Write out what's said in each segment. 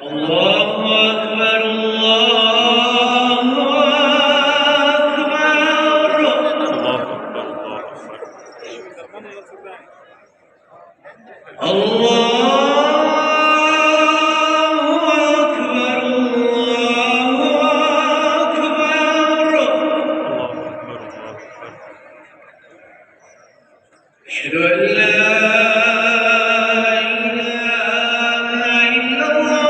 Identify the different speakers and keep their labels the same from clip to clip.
Speaker 1: الله أكبر الله أكبر.
Speaker 2: الله أكبر الله أكبر. أشهد أن لا إله إلا الله.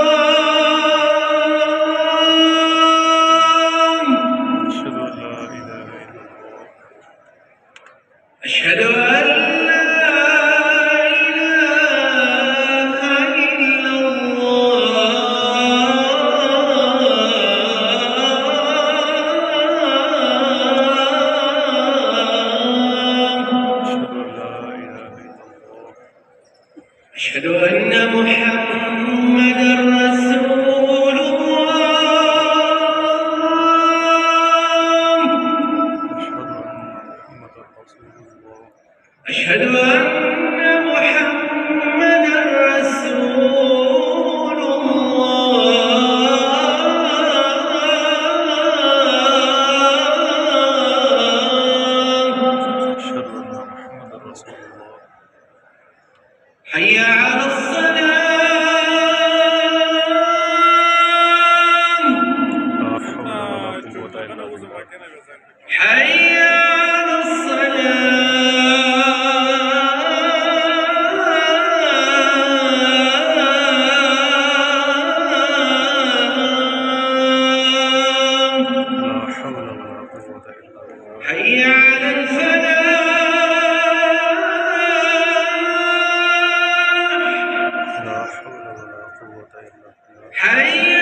Speaker 2: أشهد أن لا إله إلا الله. أشهد أن محمدًا رسول الله. أشهد أن محمدًا رسول الله. حي على الصلاة. حي على الصلاة. حي على الفلاح. حي